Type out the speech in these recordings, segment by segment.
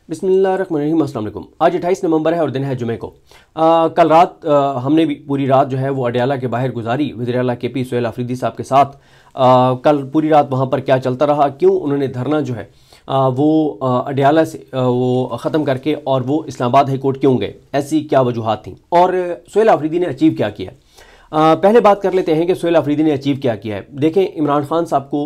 बिस्मिल्लाहिर्रहमानिर्रहीम, अस्सलाम वालेकुम। आज 28 नवंबर है और दिन है जुमे को। कल रात हमने भी पूरी रात जो है वो अडयाला के बाहर गुजारी वज़ीर आला KP सोहेल आफरीदी साहब के साथ। कल पूरी रात वहाँ पर क्या चलता रहा, क्यों उन्होंने धरना जो है वो अडयाला से वो ख़त्म करके और वो इस्लामाबाद हाई कोर्ट क्यों गए, ऐसी क्या वजूहात थी और सोहेल आफरीदी ने अचीव क्या किया। पहले बात कर लेते हैं कि सोहेल आफरीदी ने अचीव क्या किया है। देखें, इमरान खान साहब को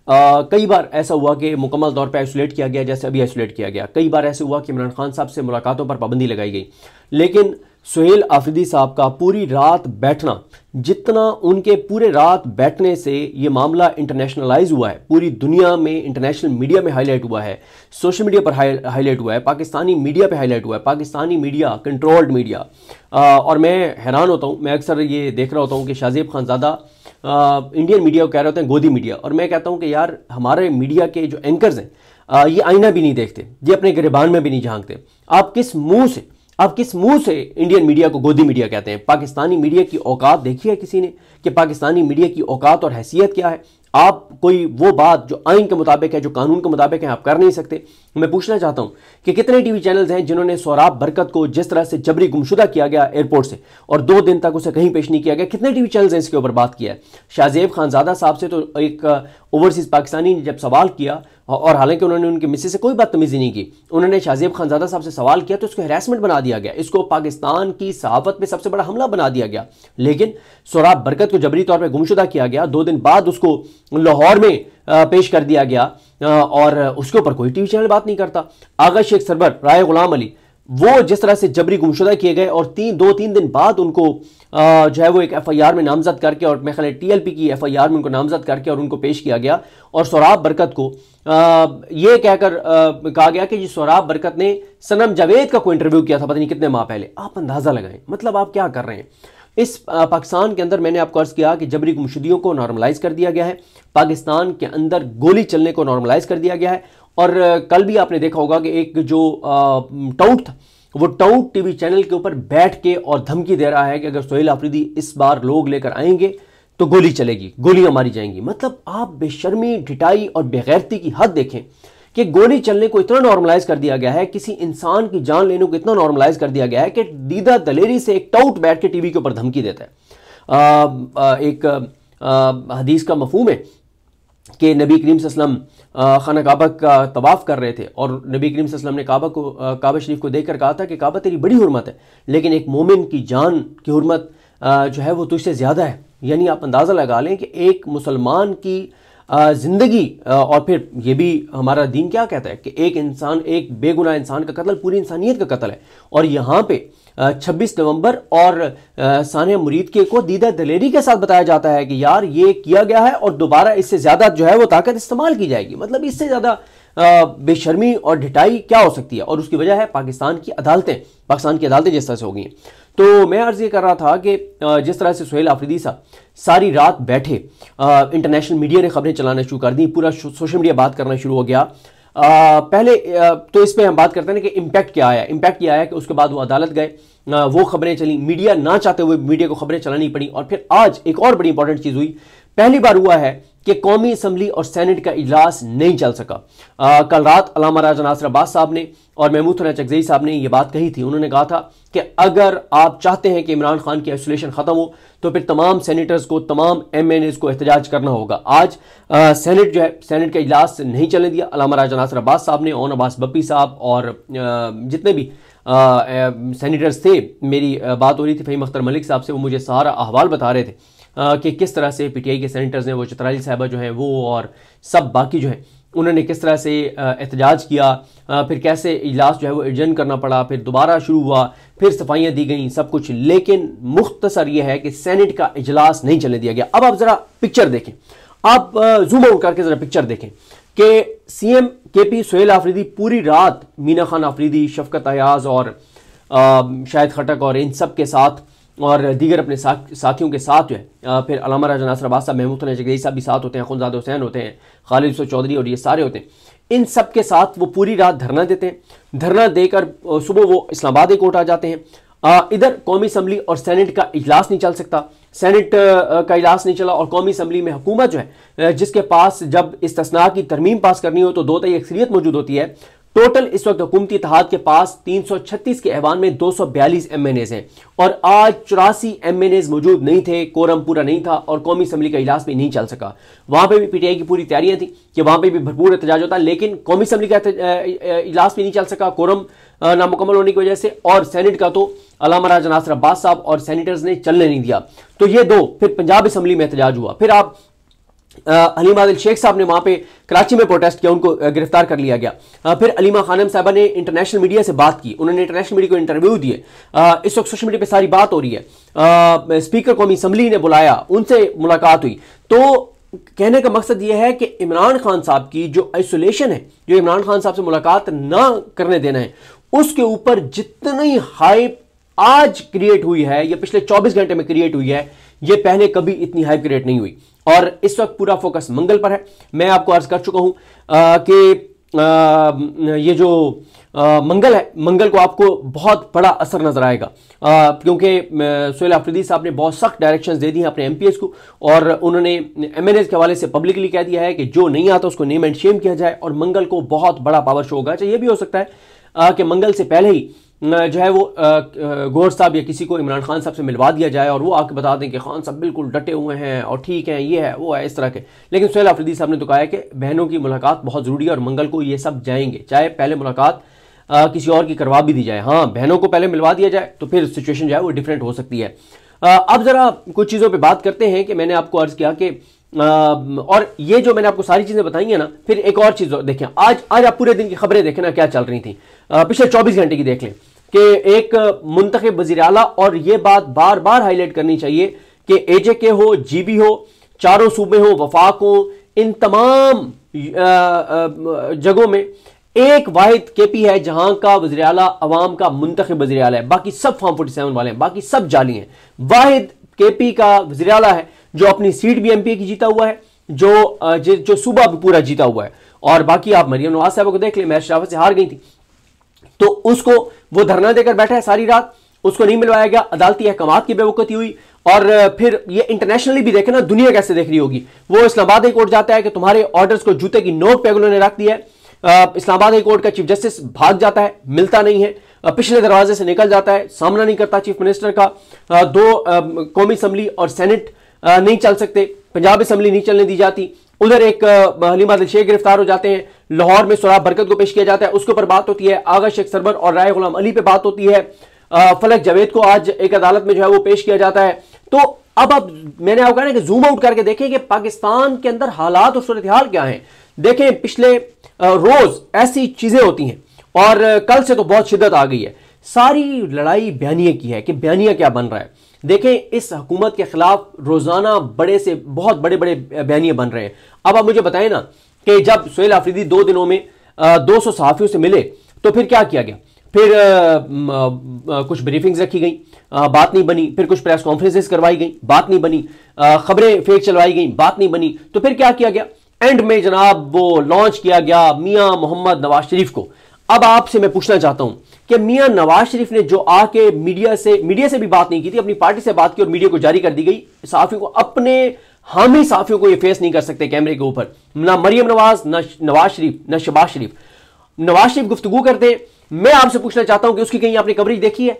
कई बार ऐसा हुआ कि मुकम्मल तौर पे आइसोलेट किया गया, जैसे अभी आइसोलेट किया गया। कई बार ऐसे हुआ कि इमरान खान साहब से मुलाकातों पर पाबंदी लगाई गई, लेकिन सोहेल आफरीदी साहब का पूरी रात बैठना, जितना उनके पूरे रात बैठने से ये मामला इंटरनेशनलाइज हुआ है, पूरी दुनिया में इंटरनेशनल मीडिया में हाईलाइट हुआ है, सोशल मीडिया पर हाईलाइट हुआ है, पाकिस्तानी मीडिया पे हाईलाइट हुआ है, पाकिस्तानी मीडिया कंट्रोल्ड मीडिया। और मैं हैरान होता हूँ, मैं अक्सर ये देख रहा होता हूँ कि शाहजेब खानज़ादा इंडियन मीडिया को कह रहे होते हैं गोदी मीडिया, और मैं कहता हूं कि यार हमारे मीडिया के जो एंकर्स हैं ये आईना भी नहीं देखते, ये अपने गिरबान में भी नहीं झांकते। आप किस मुंह से इंडियन मीडिया को गोदी मीडिया कहते हैं? पाकिस्तानी मीडिया की औकात देखी है किसी ने कि पाकिस्तानी मीडिया की औकात और हैसियत क्या है? आप कोई वो बात जो आइन के मुताबिक है, जो कानून के मुताबिक है, आप कर नहीं सकते। मैं पूछना चाहता हूं कि कितने टीवी चैनल्स हैं जिन्होंने सोहराब बरकत को जिस तरह से जबरी गुमशुदा किया गया एयरपोर्ट से और 2 दिन तक उसे कहीं पेश नहीं किया गया, कितने टीवी चैनल्स हैं इसके ऊपर बात किया है? शाहजेब खानज़ादा साहब से तो एक ओवरसीज पाकिस्तानी ने जब सवाल किया, और हालांकि उन्होंने उनके मिसेज से कोई बदतमीजी नहीं की, उन्होंने शाहजेब खानज़ादा साहब से सवाल किया तो इसको हैरेसमेंट बना दिया गया, इसको पाकिस्तान की सहाफत में सबसे बड़ा हमला बना दिया गया। लेकिन सोहराब बरकत को जबरी तौर पर गुमशुदा किया गया, 2 दिन बाद उसको लाहौर में पेश कर दिया गया और उसके ऊपर कोई टीवी चैनल बात नहीं करता। आगा शेख सरवर, राय गुलाम अली, वो जिस तरह से जबरी गुमशुदा किए गए और 2-3 दिन बाद उनको जो है वो एक FIR में नामजद करके, और मेरे ख्याल TLP की FIR में उनको नामजद करके और उनको पेश किया गया। और सोहराब बरकत को ये कहकर कहा गया कि जी सोहराब बरकत ने सनम जावेद का कोई इंटरव्यू किया था पता नहीं कितने माह पहले। आप अंदाजा लगाएं, मतलब आप क्या कर रहे हैं। इस पाकिस्तान के अंदर मैंने आपको अर्ज किया कि जबरी गुमशुदियों को नॉर्मलाइज कर दिया गया है, पाकिस्तान के अंदर गोली चलने को नॉर्मलाइज कर दिया गया है। और कल भी आपने देखा होगा कि एक जो टाउट था, वो टाउट टीवी चैनल के ऊपर बैठ के और धमकी दे रहा है कि अगर सोहेल आफरीदी इस बार लोग लेकर आएंगे तो गोली चलेगी, गोलियां मारी जाएंगी। मतलब आप बेशर्मी, ढिठाई और बेगैरती की हद देखें कि गोली चलने को इतना नॉर्मलाइज कर दिया गया है, किसी इंसान की जान लेने को इतना नॉर्मलाइज कर दिया गया है कि दीदा दलेरी से एक टाउट बैठ के टीवी के ऊपर धमकी देता है। एक हदीस का मफहूम है कि नबी करीम सल्लल्लाहु अलैहि वसल्लम खाना काबा का तवाफ कर रहे थे और नबी करीम सल्लल्लाहु अलैहि वसल्लम ने काबा शरीफ को देखकर कहा था कि काबा तेरी बड़ी हुर्मत है, लेकिन एक मोमिन की जान की हुर्मत जो है वो तुझसे ज़्यादा है। यानी आप अंदाज़ा लगा लें कि एक मुसलमान की ज़िंदगी, और फिर ये भी हमारा दीन क्या कहता है कि एक इंसान, एक बेगुनाह इंसान का कत्ल पूरी इंसानियत का कत्ल है। और यहाँ पे 26 नवंबर और सानिया मुरीद के को दीदा दलेरी के साथ बताया जाता है कि यार ये किया गया है और दोबारा इससे ज़्यादा जो है वो ताकत इस्तेमाल की जाएगी। मतलब इससे ज़्यादा बेशर्मी और ढिठाई क्या हो सकती है? और उसकी वजह है पाकिस्तान की अदालतें जिस तरह से हो गई हैं। तो मैं अर्ज़ ये कर रहा था कि जिस तरह से सोहेल आफरीदी साहब सारी रात बैठे, इंटरनेशनल मीडिया ने खबरें चलाना शुरू कर दी, पूरा सोशल मीडिया बात करना शुरू हो गया। पहले तो इस पे हम बात करते हैं कि इम्पैक्ट क्या आया। इम्पैक्ट ये आया कि उसके बाद वो अदालत गए, वो खबरें चली, मीडिया ना चाहते हुए मीडिया को खबरें चलानी पड़ी। और फिर आज एक और बड़ी इंपॉर्टेंट चीज़ हुई, पहली बार हुआ है कि कौमी असम्बली और सेनेट का इजलास नहीं चल सका। कल रात अल्लामा राजा नासिर अब्बास साहब ने और महमूद खुर्रम चकज़ई साहब ने ये बात कही थी। उन्होंने कहा था कि अगर आप चाहते हैं कि इमरान खान की आइसोलेशन खत्म हो तो फिर तमाम सेनेटर्स को, तमाम MNAs को एहतजाज करना होगा। आज सेनेट जो है, सेनेट का इजलास नहीं चलने दिया। अल्लामा राजा नासिर अब्बास साहब ने, ओन अब्बास बप्पी साहब और जितने भी सेनेटर्स थे, मेरी बात हो रही थी फ़हीम अख्तर मलिक साहब से, वो मुझे सारा अहवाल बता रहे थे कि किस तरह से PTI के सेनेटर्स ने, वो चित्राली साहबा जो हैं वो और सब बाकी जो हैं, उन्होंने किस तरह से एहतजाज किया, फिर कैसे इजलास जो है वो एडजर्न करना पड़ा, फिर दोबारा शुरू हुआ, फिर सफाइयाँ दी गई, सब कुछ। लेकिन मुख्तसर ये है कि सेनेट का इजलास नहीं चलने दिया गया। अब आप ज़रा पिक्चर देखें, आप जूम आउट करके ज़रा पिक्चर देखें कि CM KP सोहेल आफरीदी पूरी रात मीना खान आफरीदी, शफकत अयाज और शाहिद खटक और इन सब के साथ और दीगर अपने साथियों के साथ जो है, फिर अल्लामा राजा नासिर अब्बास साहब, महमूद खुर्रम चकज़ई साहब भी साथ होते हैं, खुनज़ाद हुसैन होते हैं, खालिद यूसुफ चौधरी और ये सारे होते हैं। इन सब के साथ वो पूरी रात धरना देते हैं। धरना देकर सुबह वो इस्लामाबाद हाई कोर्ट आ जाते हैं। इधर कौमी असम्बली और सेनेट का इजलास नहीं चल सकता, सेनेट का इजलास नहीं चला और कौमी असम्बली में हुकूमत जो है, जिसके पास जब इस्तिस्ना की तरमीम पास करनी हो तो 2 तिहाई अक्सरियत मौजूद होती है, टोटल इस वक्त हुकूमती इत्तेहाद के पास 336 के ऐवान में 242 MNAs हैं और आज 84 MNAs मौजूद नहीं थे, कोरम पूरा नहीं था और कौमी असम्बली का इजलास भी नहीं चल सका। वहां पे भी PTI की पूरी तैयारियां थी कि वहां पे भी भरपूर एहतजाज होता, लेकिन कौमी असम्बली का इजलास भी नहीं चल सका कोरम नामुकम्मल होने की वजह से, और सेनेट का तो अल्लामा राजा नासिर अब्बास साहब और सेनेटर्स ने चलने नहीं दिया। तो ये दो, फिर पंजाब असम्बली में एहतजाज हुआ, फिर आप हलीम आदिल शेख साहब ने वहां पे कराची में प्रोटेस्ट किया, उनको गिरफ्तार कर लिया गया। फिर अलीमा खानम साहबा ने इंटरनेशनल मीडिया से बात की, उन्होंने इंटरनेशनल मीडिया को इंटरव्यू दिए। इस वक्त सोशल मीडिया पे सारी बात हो रही है। स्पीकर कौमी असम्बली ने बुलाया, उनसे मुलाकात हुई। तो कहने का मकसद यह है कि इमरान खान साहब की जो आइसोलेशन है, जो इमरान खान साहब से मुलाकात ना करने देना है, उसके ऊपर जितनी हाइप आज क्रिएट हुई है या पिछले 24 घंटे में क्रिएट हुई है, ये पहले कभी इतनी हाइप क्रिएट नहीं हुई। और इस वक्त पूरा फोकस मंगल पर है। मैं आपको अर्ज कर चुका हूं कि ये जो मंगल है, मंगल को आपको बहुत बड़ा असर नजर आएगा, क्योंकि सुहेल आफरीदी साहब ने बहुत सख्त डायरेक्शंस दे दी हैं अपने MPs को, और उन्होंने MNAs के हवाले से पब्लिकली कह दिया है कि जो नहीं आता उसको नेम एंड शेम किया जाए, और मंगल को बहुत बड़ा पावर शो होगा। ये भी हो सकता है कि मंगल से पहले ही जो है वो गौहर साहब या किसी को इमरान खान साहब से मिलवा दिया जाए और वो आके बता दें कि खान साहब बिल्कुल डटे हुए हैं और ठीक हैं, ये है वो है, इस तरह के। लेकिन सुहेल आफरीदी साहब ने तो कहा है कि बहनों की मुलाकात बहुत ज़रूरी है और मंगल को ये सब जाएंगे, चाहे पहले मुलाकात किसी और की करवा भी दी जाए। हाँ, बहनों को पहले मिलवा दिया जाए तो फिर सिचुएशन जो है वो डिफरेंट हो सकती है। अब ज़रा कुछ चीज़ों पर बात करते हैं कि मैंने आपको अर्ज़ किया कि और ये जो मैंने आपको सारी चीज़ें बताई हैं ना, फिर एक और चीज़ देखें, आज आप पूरे दिन की खबरें देखें ना क्या चल रही थी, पिछले 24 घंटे की देख लें कि एक मुंतखब वज़ीर आला, और ये बात बार बार हाईलाइट करनी चाहिए कि AJK हो, GB हो, चारों सूबे हो, वफाक हो, इन तमाम जगहों में एक वाहिद KP है जहां का वज़ीर आला अवाम का मुंतखब वज़ीर आला है, बाकी सब फॉर्म 47 वाले हैं, बाकी सब जाली हैं। वाहिद KP का वज़ीर आला है जो अपनी सीट भी MP की जीता हुआ है, जो सूबा भी पूरा जीता हुआ है, और बाकी आप मरियम नवाज साहब को देख लें, महज शराफत से हार गई थी, तो उसको वो धरना देकर बैठा है सारी रात, उसको नहीं मिलवाया गया, अदालती अहकामात की बेवकूफ़ी हुई। और फिर ये इंटरनेशनली भी देखे ना, दुनिया कैसे देख रही होगी। वो इस्लामाबाद हाई कोर्ट जाता है कि तुम्हारे ऑर्डर्स को जूते की नोक पे उन्होंने रख दिया है। इस्लामाबाद हाई कोर्ट का चीफ जस्टिस भाग जाता है, मिलता नहीं है, पिछले दरवाजे से निकल जाता है, सामना नहीं करता चीफ मिनिस्टर का। दो कौमी असम्बली और सेनेट नहीं चल सकते, पंजाब असम्बली नहीं चलने दी जाती। उधर एक हलीम आदिल शेख गिरफ्तार हो जाते हैं, लाहौर में सोराब बरकत को पेश किया जाता है, उसके ऊपर बात होती है। आगा शेख सरवर और राय गुलाम अली पे बात होती है। फलक जावेद को आज एक अदालत में जो है वो पेश किया जाता है। तो अब मैंने आपको कहा ना कि जूम आउट करके देखें कि पाकिस्तान के अंदर हालात और सूरत हाल क्या है। देखें, पिछले रोज ऐसी चीजें होती हैं, और कल से तो बहुत शिद्दत आ गई है। सारी लड़ाई बयानिए की है कि बयानिया क्या बन रहा है। देखें, इस हुकूमत के खिलाफ रोजाना बड़े से बहुत बड़े बड़े बयानिए बन रहे हैं। अब आप मुझे बताएं ना कि जब सुहेल आफरीदी 2 दिनों में 200 सहाफियों से मिले तो फिर क्या किया गया? फिर कुछ ब्रीफिंग्स रखी गई, बात नहीं बनी। फिर कुछ प्रेस कॉन्फ्रेंसेस करवाई गई, बात नहीं बनी। खबरें फेक चलवाई गई, बात नहीं बनी। तो फिर क्या किया गया? एंड में जनाब वो लॉन्च किया गया मियां मोहम्मद नवाज शरीफ को। अब आपसे मैं पूछना चाहता हूं कि मियां नवाज शरीफ ने जो आके मीडिया से भी बात नहीं की थी, अपनी पार्टी से बात की और मीडिया को जारी कर दी गई। सहाफियों को, अपने हामी सहाफियों को ये फेस नहीं कर सकते कैमरे के ऊपर, ना मरियम नवाज, ना नवाज शरीफ, ना शहबाज शरीफ। नवाज शरीफ गुफ्तगू करते हैं, मैं आपसे पूछना चाहता हूं कि उसकी कहीं आपने कवरेज देखी है?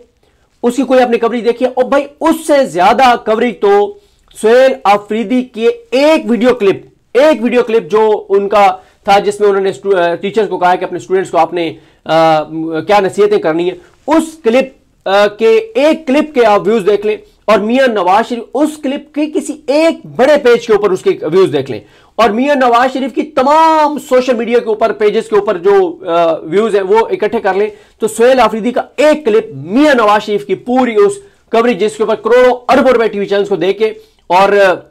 उसकी कोई आपने कवरेज देखी है? और भाई उससे ज्यादा कवरेज तो सुहेल आफरीदी के एक वीडियो क्लिप जो उनका था, जिसमें उन्होंने टीचर्स को कहा कि अपने स्टूडेंट्स को आपने क्या नसीहतें करनी है, उस क्लिप के एक क्लिप के आप व्यूज देख लें, और मियां नवाज शरीफ उस क्लिप के किसी एक बड़े पेज के ऊपर उसके व्यूज देख लें, और मियां नवाज शरीफ की तमाम सोशल मीडिया के ऊपर पेजेस के ऊपर जो व्यूज हैं वो इकट्ठे कर लें, तो सुहेल आफरीदी का एक क्लिप मियां नवाज शरीफ की पूरी उस कवरेज, जिसके ऊपर करोड़ों अरबों रुपए टीवी चैनल्स को देके और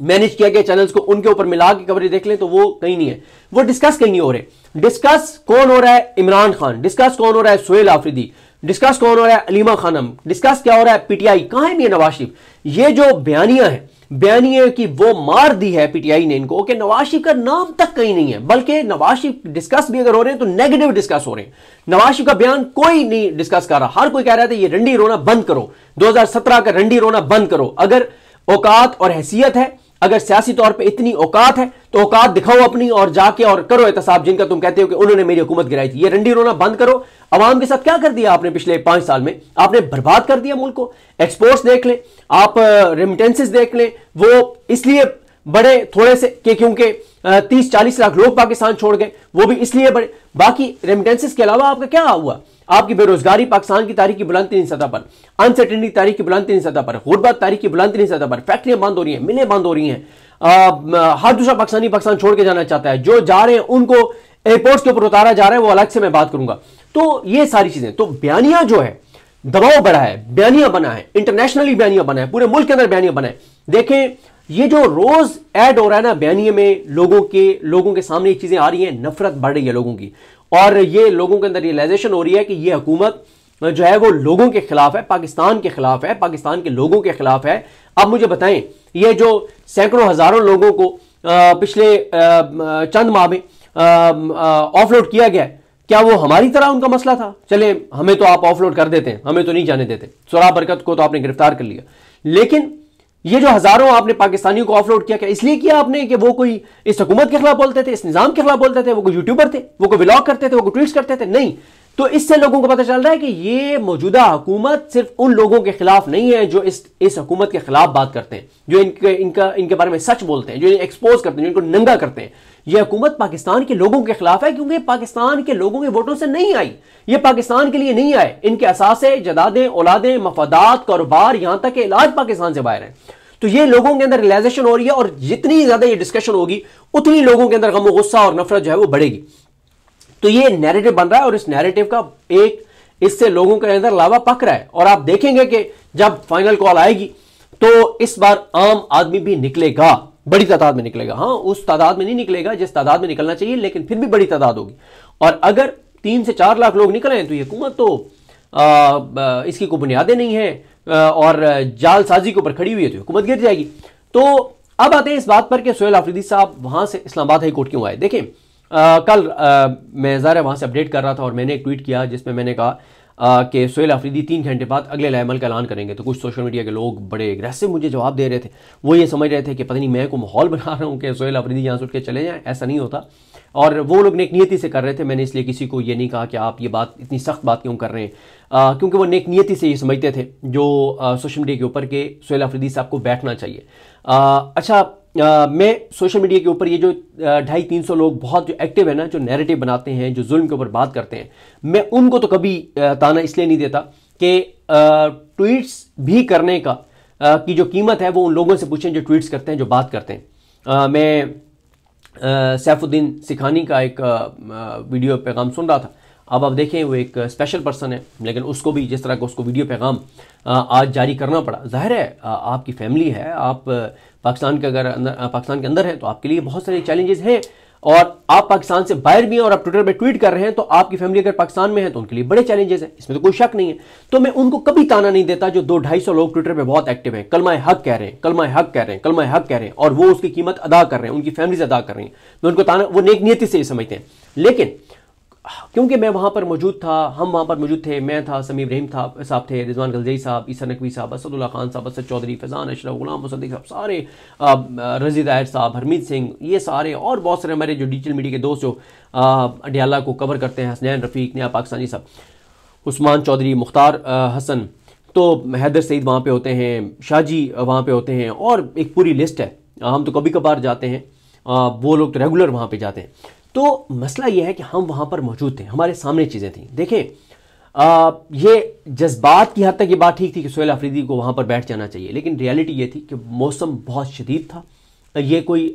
मैनेज किया गया चैनल्स को, उनके ऊपर मिला के कवरेज देख लें तो वो कहीं नहीं है। वो डिस्कस कहीं नहीं हो रहे। डिस्कस कौन हो रहा है? इमरान खान। डिस्कस कौन हो रहा है? सुहेल आफरीदी। डिस्कस कौन हो रहा है? अलीमा खानम। डिस्कस क्या हो रहा है? PTI। कहां है मियां नवाज शरीफ? ये जो बयानियां है, बयानिया की वो मार दी है PTI ने इनको कि नवाज शरीफ का नाम तक कहीं नहीं है, बल्कि नवाज शरीफ डिस्कस भी अगर हो रहे हैं तो नेगेटिव डिस्कस हो रहे हैं। नवाज शरीफ का बयान कोई नहीं डिस्कस कर रहा। हर कोई कह रहा था ये रंडी रोना बंद करो, 2017 का रंडी रोना बंद करो। अगर औकात और हैसियत है, अगर सियासी तौर पे इतनी औकात है, तो औकात दिखाओ अपनी और जाके और करो एहतसाब जिनका तुम कहते हो कि उन्होंने मेरी हुकूमत गिराई थी। ये रंडी रोना बंद करो। अवाम के साथ क्या कर दिया आपने पिछले 5 साल में? आपने बर्बाद कर दिया मुल्क को। एक्सपोर्ट्स देख लें आप, रेमिटेंसेस देख लें, वो इसलिए बड़े थोड़े से कि क्योंकि 30-40 लाख लोग पाकिस्तान छोड़ गए, वो भी इसलिए बड़े। बाकी रेमिटेंसेस के अलावा आपका क्या हुआ? आपकी बेरोजगारी पाकिस्तान की तारीख की बुलंदतरीन सतह पर, अनसर्टेनिटी तारीख की बुलंदतरीन सतह पर, गुर्बत तारीख की बुलंदतरीन सतह पर, फैक्ट्रियां बंद हो रही हैं, मिलें बंद हो रही हैं। हर दूसरा पाकिस्तानी पाकिस्तान छोड़ के जाना चाहता है। जो जा रहे हैं उनको एयरपोर्ट्स के ऊपर उतारा जा रहा है, वो अलग से मैं बात करूंगा। तो ये सारी चीजें, तो बयानिया जो है दबाव बढ़ा है, बयानिया बना है, इंटरनेशनली बयानिया बना है, पूरे मुल्क के अंदर बयानिया बना है। देखें ये जो रोज ऐड हो रहा है ना बयानिए में, लोगों के सामने चीजें आ रही हैं, नफरत बढ़ रही है लोगों की, और ये लोगों के अंदर रियलाइजेशन हो रही है कि ये हुकूमत जो है वो लोगों के खिलाफ है, पाकिस्तान के खिलाफ है, पाकिस्तान के लोगों के खिलाफ है। अब मुझे बताएं, ये जो सैकड़ों हजारों लोगों को पिछले चंद माह में ऑफलोड किया गया, क्या वो हमारी तरह उनका मसला था? चले हमें तो आप ऑफलोड कर देते हैं, हमें तो नहीं जाने देते। सोरा बरकत को तो आपने गिरफ्तार कर लिया, लेकिन ये जो हजारों आपने पाकिस्तानियों को ऑफलोड किया, क्या इसलिए किया आपने कि वो कोई इस हुकूमत के खिलाफ बोलते थे, इस निजाम के खिलाफ बोलते थे, वो कोई यूट्यूबर थे, वो कोई व्लॉग करते थे, वो कोई ट्वीट्स करते थे? नहीं। तो इससे लोगों को पता चल रहा है कि ये मौजूदा हुकूमत सिर्फ उन लोगों के खिलाफ नहीं है जो इस हुकूमत के खिलाफ बात करते हैं, जो इनके बारे में सच बोलते हैं, जो इन्हें एक्सपोज करते हैं, जो इनको नंगा करते हैं। यह हुकूमत पाकिस्तान के लोगों के खिलाफ है, क्योंकि पाकिस्तान के लोगों के वोटों से नहीं आई, ये पाकिस्तान के लिए नहीं आए। इनके असासे, जदादें, औलादें, मफादात, कारोबार, यहां तक के इलाज पाकिस्तान से बाहर है। तो ये लोगों के अंदर रियलाइजेशन हो रही है, और जितनी ज्यादा ये डिस्कशन होगी उतनी लोगों के अंदर गम, गुस्सा और नफरत जो है वो बढ़ेगी। तो ये नैरेटिव बन रहा है, और इस नैरेटिव का एक इससे लोगों के अंदर लावा पक रहा है। और आप देखेंगे कि जब फाइनल कॉल आएगी तो इस बार आम आदमी भी निकलेगा, बड़ी तादाद में निकलेगा। हाँ, उस तादाद में नहीं निकलेगा जिस तादाद में निकलना चाहिए, लेकिन फिर भी बड़ी तादाद होगी। और अगर 3 से 4 लाख लोग निकले तो ये हुकूमत तो इसकी कोई बुनियादें नहीं है और जालसाजी के ऊपर खड़ी हुई है, तो हुकूमत गिर जाएगी। तो अब आते हैं इस बात पर कि सोहेल आफरीदी साहब वहां से इस्लामाबाद हाई कोर्ट क्यों आए। देखें कल मैं ज़ाहिर वहां से अपडेट कर रहा था और मैंने एक ट्वीट किया जिसमें मैंने कहा कि सोहेल आफरीदी 3 घंटे बाद अगले लाएमल का ऐलान करेंगे। तो कुछ सोशल मीडिया के लोग बड़े एग्रेसिव मुझे जवाब दे रहे थे, वो ये समझ रहे थे कि पता नहीं मैं को माहौल बना रहा हूँ कि सोहेल आफरीदी यहाँ से उठ के चले जाएं। ऐसा नहीं होता, और वो लोग नेक नियति से कर रहे थे। मैंने इसलिए किसी को ये नहीं कहा कि आप ये बात, इतनी सख्त बात क्यों कर रहे हैं, क्योंकि वो नेक नियति से ये समझते थे जो सोशल मीडिया के ऊपर के सोहेल आफरीदी साहब को बैठना चाहिए। अच्छा, मैं सोशल मीडिया के ऊपर ये जो 250-300 लोग बहुत जो एक्टिव है ना, जो नैरेटिव बनाते हैं, जो जुल्म के ऊपर बात करते हैं, मैं उनको तो कभी ताना इसलिए नहीं देता कि ट्वीट्स भी करने का की जो कीमत है वो उन लोगों से पूछें जो ट्वीट्स करते हैं, जो बात करते हैं। मैं सैफुद्दीन सिखानी का एक वीडियो पैगाम सुन रहा था। अब आप देखें वो एक स्पेशल पर्सन है, लेकिन उसको भी जिस तरह का उसको वीडियो पैगाम आज जारी करना पड़ा। जाहिर है आपकी फैमिली है, आप पाकिस्तान के अंदर हैं तो आपके लिए बहुत सारे चैलेंजेस हैं, और आप पाकिस्तान से बाहर भी हैं और आप ट्विटर पे ट्वीट कर रहे हैं, तो आपकी फैमिली अगर पाकिस्तान में है तो उनके लिए बड़े चैलेंजेस हैं, इसमें तो कोई शक नहीं है। तो मैं उनको कभी ताना नहीं देता जो 200-250 लोग ट्विटर पे बहुत एक्टिव हैं, कलमा हक कह रहे हैं, कलमा हक कह रहे हैं, कलमा हक कह रहे हैं, और वो उसकी कीमत अदा कर रहे हैं, उनकी फैमिलीज अदा कर रही हैं। मैं उनको ताना, वो नेक नियति से ये समझते हैं। लेकिन क्योंकि मैं वहाँ पर मौजूद था, हम वहाँ पर मौजूद थे, मैं था, समीर इब्राहिम साहब थे, रिजवान गलजई साहब, ईसा नकवी साहब, असदुल्ला खान साहब, असद चौधरी, फैजान अशरफ, गुलाम मुसद्दिक साहब, सारे, रजी दायर साहब, हरमीत सिंह, ये सारे और बहुत सारे हमारे जो डिजिटल मीडिया के दोस्त जो अडियाला को कवर करते हैं, हसनैन रफ़ीक, नया पाकिस्तानी साहब, उस्मान चौधरी, मुख्तार हसन, तो हैदर सईद वहाँ पे होते हैं, शाहजी वहाँ पे होते हैं, और एक पूरी लिस्ट है। हम तो कभी कभार जाते हैं, वो लोग तो रेगुलर वहाँ पे जाते हैं। तो मसला यह है कि हम वहाँ पर मौजूद थे, हमारे सामने चीज़ें थी। देखें ये जज्बात की हद तक ये बात ठीक थी कि सोहेल आफरीदी को वहाँ पर बैठ जाना चाहिए, लेकिन रियलिटी ये थी कि मौसम बहुत शदीद था, ये कोई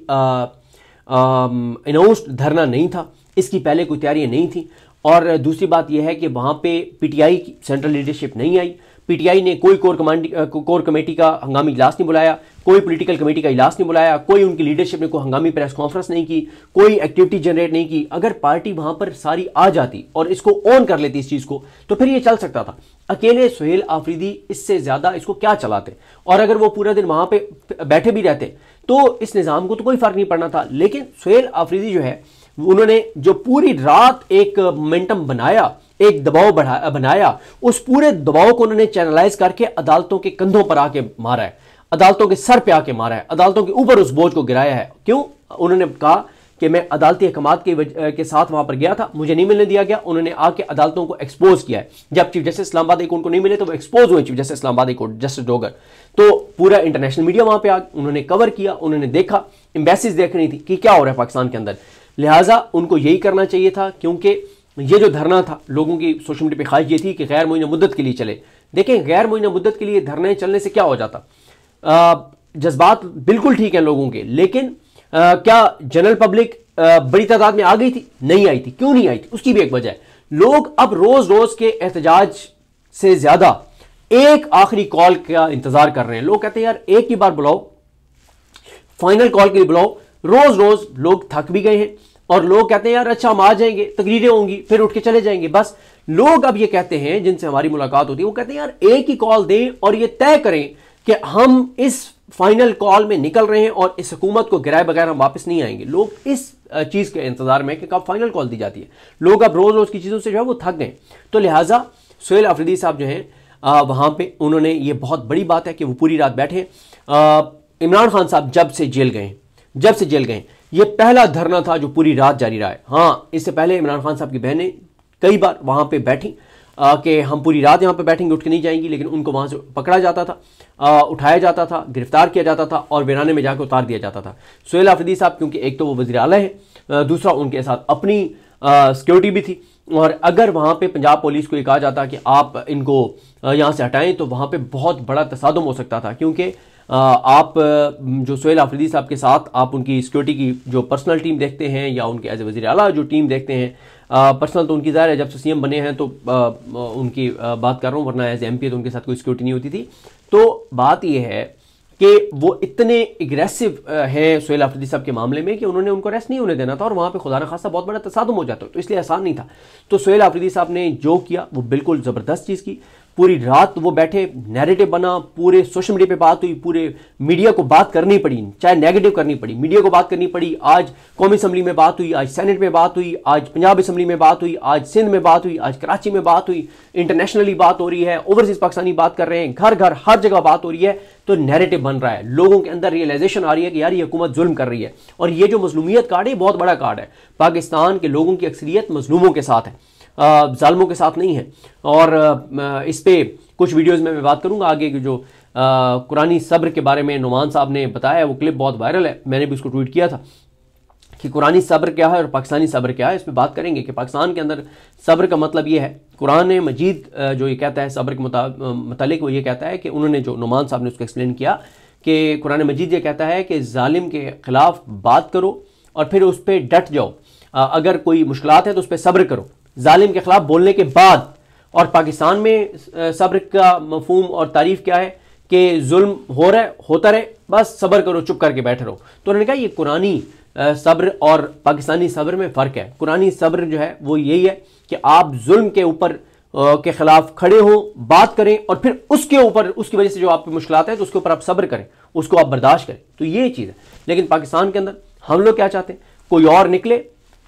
अनाउंस्ड धरना नहीं था, इसकी पहले कोई तैयारियाँ नहीं थी। और दूसरी बात यह है कि वहाँ पे पीटीआई की सेंट्रल लीडरशिप नहीं आई, पीटीआई ने कोई कोर कमेटी का हंगामी इजलास नहीं बुलाया, कोई पॉलिटिकल कमेटी का इजलास नहीं बुलाया, कोई उनकी लीडरशिप ने कोई हंगामी प्रेस कॉन्फ्रेंस नहीं की, कोई एक्टिविटी जनरेट नहीं की। अगर पार्टी वहां पर सारी आ जाती और इसको ऑन कर लेती इस चीज को, तो फिर ये चल सकता था। अकेले सोहेल आफरीदी इससे ज्यादा इसको क्या चलाते, और अगर वो पूरा दिन वहां पे बैठे भी रहते तो इस निज़ाम को तो कोई फर्क नहीं पड़ना था। लेकिन सोहेल आफरीदी जो है, उन्होंने जो पूरी रात एक मोमेंटम बनाया, एक दबाव बनाया, उस पूरे दबाव को उन्होंने चैनलाइज करके अदालतों के कंधों पर आके मारा है, अदालतों के सर पे आके मारा है, अदालतों के ऊपर उस बोझ को गिराया है। क्यों? उन्होंने कहा कि मैं अदालती अहकामात के साथ वहां पर गया था, मुझे नहीं मिलने दिया गया। उन्होंने आके अदालतों को एक्सपोज किया है। जब chief justice Islamabad high court को नहीं मिले तो वो एक्सपोज हुए chief justice Islamabad high court justice Dogar. तो पूरा इंटरनेशनल मीडिया वहां पे उन्होंने कवर किया, उन्होंने देखा, एम्बेसीज देख रही थी कि क्या हो रहा है पाकिस्तान के अंदर। लिहाजा उनको यही करना चाहिए था, क्योंकि ये जो धरना था, लोगों की सोशल मीडिया पर ख्वाहिश ये थी कि गैर मुअय्यना मुद्दत के लिए चले। देखें, गैर मुअय्यना मुद्दत के लिए धरने चलने से क्या हो जाता, जज्बात बिल्कुल ठीक है लोगों के, लेकिन क्या जनरल पब्लिक बड़ी तादाद में आ गई थी? नहीं आई थी। क्यों नहीं आई थी? उसकी भी एक वजह है। लोग अब रोज रोज के एहतजाज से ज्यादा एक आखिरी कॉल का इंतजार कर रहे हैं। लोग कहते हैं यार एक ही बार बुलाओ, फाइनल कॉल के लिए बुलाओ। रोज रोज लोग थक भी गए हैं और लोग कहते हैं यार अच्छा हम आ जाएंगे, तकरीरें होंगी, फिर उठ के चले जाएंगे। बस लोग अब ये कहते हैं, जिनसे हमारी मुलाकात होती है, वो कहते हैं यार एक ही कॉल दें और ये तय करें कि हम इस फाइनल कॉल में निकल रहे हैं और इस हुकूमत को गिराए बगैर हम वापस नहीं आएंगे। लोग इस चीज के इंतजार में कि कब फाइनल कॉल दी जाती है। लोग अब रोज रोज की चीजों से जो है वो थक गए। तो लिहाजा सुहेल अफरीदी साहब जो हैं वहां पे उन्होंने, ये बहुत बड़ी बात है कि वो पूरी रात बैठे। इमरान खान साहब जब से जेल गए, ये पहला धरना था जो पूरी रात जारी रहा है। हाँ, इससे पहले इमरान खान साहब की बहनें कई बार वहां पे बैठी कि हम पूरी रात यहाँ पे बैठेंगे, उठ के नहीं जाएंगी, लेकिन उनको वहां से पकड़ा जाता था, उठाया जाता था, गिरफ्तार किया जाता था और वीराने में जाकर उतार दिया जाता था। सुहेल अफरीदी साहब क्योंकि एक तो वो वज़ीर आला है, दूसरा उनके साथ अपनी सिक्योरिटी भी थी, और अगर वहां पे पंजाब पुलिस को ये कहा जाता कि आप इनको यहाँ से हटाएं तो वहां पे बहुत बड़ा तसादुम हो सकता था। क्योंकि आप जो सुहेल अफरीदी साहब के साथ आप उनकी सिक्योरिटी की जो पर्सनल टीम देखते हैं या उनके एज ए वज़ीर आला जो टीम देखते हैं, पर्सनल तो उनकी ज़ाहिर है जब से सीएम बने हैं तो उनकी बात कर रहा हूँ, वरना एज एमपी तो उनके साथ कोई सिक्योरिटी नहीं होती थी। तो बात यह है कि वो इतने एग्रेसिव हैं सुहेल अफरीदी साहब के मामले में कि उन्होंने उनको अरेस्ट नहीं होने देना था और वहाँ पे खुदा न खासा बहुत बड़ा तसादुम हो जाता, तो इसलिए आसान नहीं था। तो सुहेल अफरीदी साहब ने जो किया वो बिल्कुल ज़बरदस्त चीज़ की। पूरी रात वो बैठे, नैरेटिव बना, पूरे सोशल मीडिया पे बात हुई, पूरे मीडिया को बात करनी पड़ी, चाहे नेगेटिव करनी पड़ी, मीडिया को बात करनी पड़ी। आज कौमी असम्बली में बात हुई, आज सेनेट में बात हुई, आज पंजाब असम्बली में बात हुई, आज सिंध में बात हुई, आज कराची में बात हुई, इंटरनेशनली बात हो रही है, ओवरसीज पाकिस्तानी बात कर रहे हैं, घर घर हर जगह बात हो रही है। तो नैरेटिव बन रहा है, लोगों के अंदर रियलाइजेशन आ रही है कि यार ये हुकूमत जुल्म कर रही है। और ये जो मजलूमियत कार्ड है बहुत बड़ा कार्ड है। पाकिस्तान के लोगों की अक्सरियत मजलूमों के साथ है, जालिमों के साथ नहीं है। और इस पे कुछ वीडियोस में मैं बात करूंगा आगे की। जो कुरानी सब्र के बारे में नुमान साहब ने बताया, वो क्लिप बहुत वायरल है, मैंने भी उसको ट्वीट किया था कि कुरानी सब्र क्या है और पाकिस्तानी सब्र क्या है। इस पर बात करेंगे कि पाकिस्तान के अंदर सब्र का मतलब ये है, कुरान मजीद जो ये कहता है सब्र के मुतालिक, वो ये कहता है कि उन्होंने जो नुमान साहब ने उसको एक्सप्लेन किया कि कुरान मजीद ये कहता है कि जालिम के खिलाफ बात करो और फिर उस पर डट जाओ, अगर कोई मुश्किलात है तो उस पर सब्र करो जालिम के खिलाफ बोलने के बाद। और पाकिस्तान में सब्र का मफहूम और तारीफ क्या है कि जुल्म हो रहा है, होता रहे, बस सब्र करो, चुप करके बैठे रहो। तो उन्होंने कहा ये कुरानी सब्र और पाकिस्तानी सब्र में फ़र्क है। कुरानी सब्र जो है वो यही है कि आप जुल्म के ऊपर के खिलाफ खड़े हो, बात करें और फिर उसके ऊपर, उसकी वजह से जो आप पे मुश्किलात है तो उसके ऊपर आप सब्र करें, उसको आप बर्दाश्त करें। तो ये चीज़ है। लेकिन पाकिस्तान के अंदर हम लोग क्या चाहते हैं, कोई और निकले,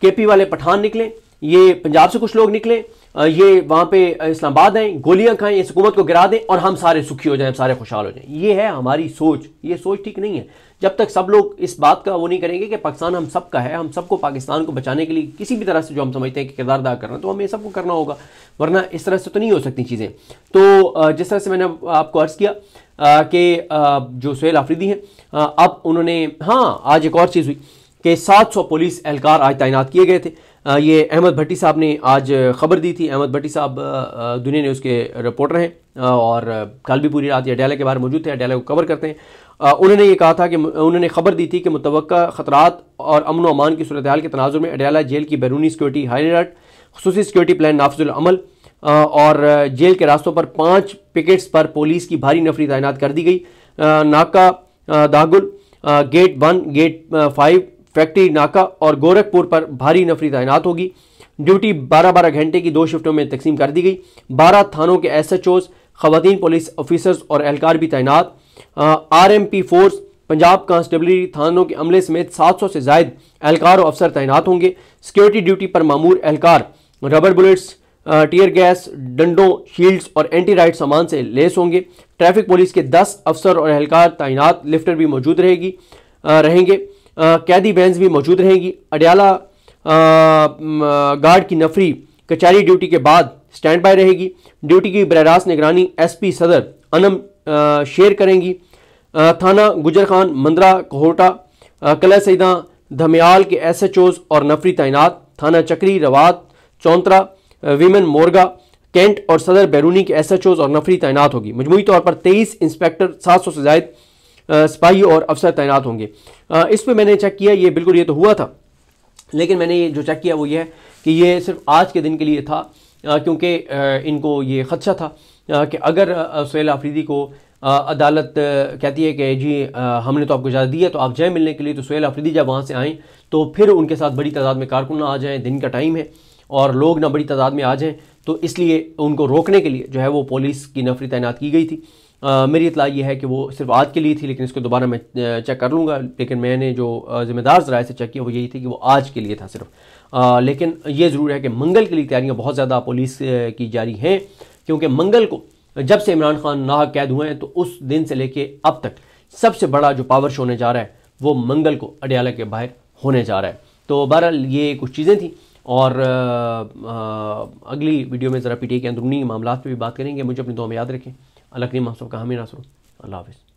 केपी वाले पठान निकले, ये पंजाब से कुछ लोग निकले, ये वहां पे इस्लामाबाद आए, गोलियां खाएं, इस हुकूमत को गिरा दें और हम सारे सुखी हो जाएं, सारे खुशहाल हो जाएं। ये है हमारी सोच। ये सोच ठीक नहीं है। जब तक सब लोग इस बात का वो नहीं करेंगे कि पाकिस्तान हम सब का है, हम सबको पाकिस्तान को बचाने के लिए किसी भी तरह से जो हम समझते हैं कि किरदार अदा करना, तो हमें सबको करना होगा, वरना इस तरह से तो नहीं हो सकती चीज़ें। तो जिस तरह से मैंने आपको अर्ज़ किया कि जो सुहेल अफरीदी हैं, अब उन्होंने, हाँ आज एक और चीज़ हुई कि 700 पुलिस एहलकार आज तैनात किए गए थे। ये अहमद भट्टी साहब ने आज खबर दी थी। अहमद भट्टी साहब दुनिया न्यूज़ के रिपोर्टर हैं और कल भी पूरी रात ये अडयाला के बाहर मौजूद थे, अडयाला को कवर करते हैं। उन्होंने ये कहा था कि उन्होंने खबर दी थी कि मुतवक्का ख़तरात और अमन व अमान की सूरत हाल के तनाजुर में अडयाला जेल की बैरूनी सिक्योरिटी हाई अलर्ट, खुसूसी सिक्योरिटी प्लान नाफिजुल अमल और जेल के रास्तों पर 5 पिकेट्स पर पुलिस की भारी नफरी तैनात कर दी गई। नाका दागुल, गेट 1, गेट 5, फैक्ट्री नाका और गोरखपुर पर भारी नफरी तैनात होगी। ड्यूटी 12-12 घंटे की 2 शिफ्टों में तकसीम कर दी गई। 12 थानों के SHOs, खवातीन पुलिस ऑफिसर्स और एहलकार भी तैनात। RMP फोर्स, पंजाब कांस्टेबलरी थानों के अमले समेत 700 से जायद एहलकार और अफसर तैनात होंगे। सिक्योरिटी ड्यूटी पर मामूर एहलकार रबर बुलेट्स, टीयर गैस, डंडों, शील्ड्स और एंटी राइट सामान से लेस होंगे। ट्रैफिक पुलिस के 10 अफसर और एहलकार तैनात, लिफ्टर भी मौजूद रहेंगे। कैदी बैंस भी मौजूद रहेंगी। अडयाला गार्ड की नफरी कचहरी ड्यूटी के बाद स्टैंड बाय रहेगी। ड्यूटी की बरह रास्त निगरानी SP सदर अनम शेर करेंगी। थाना गुजर खान, मंदरा, कोहोटा, कला सईदा, धमियाल के SHOs और नफरी तैनात। थाना चक्री, रवात, चौंतरा, विमेन, मोरगा, कैंट और सदर बैरूनी के SHOs और नफरी तैनात होगी। मजमूई तौर पर 23 इंस्पेक्टर, 700 से जायद सिपाही और अफसर तैनात होंगे। इस पर मैंने चेक किया, ये बिल्कुल ये तो हुआ था, लेकिन मैंने ये जो चेक किया वो ये है कि ये सिर्फ आज के दिन के लिए था, क्योंकि इनको ये खदशा था कि अगर सुहेल आफरीदी को अदालत कहती है कि जी हमने तो आपको इजाज़त दी है तो आप जाएँ मिलने के लिए, तो सुहेल आफरीदी जब वहाँ से आएँ तो फिर उनके साथ बड़ी तादाद में कारकुन आ जाएँ, दिन का टाइम है और लोग ना बड़ी तादाद में आ जाएँ, तो इसलिए उनको रोकने के लिए जो है वो पुलिस की नफरी तैनात की गई थी। मेरी इतला ये है कि वो सिर्फ आज के लिए थी, लेकिन इसको दोबारा मैं चेक कर लूँगा, लेकिन मैंने जो ज़िम्मेदार ज़राए से चेक किया वो यही थी कि वो आज के लिए था सिर्फ। लेकिन ये ज़रूर है कि मंगल के लिए तैयारियाँ बहुत ज़्यादा पुलिस की जारी हैं, क्योंकि मंगल को जब से इमरान खान नाहक कैद हुए हैं तो उस दिन से लेके अब तक सबसे बड़ा जो पावर शो होने जा रहा है वो मंगल को अडयाला के बाहर होने जा रहा है। तो बहरहाल ये कुछ चीज़ें थी, और अगली वीडियो में ज़रा PTI के अंदरूनी मामलात पे भी बात करेंगे। मुझे अपनी दुआ में याद रखें। अल्लाह करीम आप सबका हामी नासर। अल्लाह हाफ़िज़।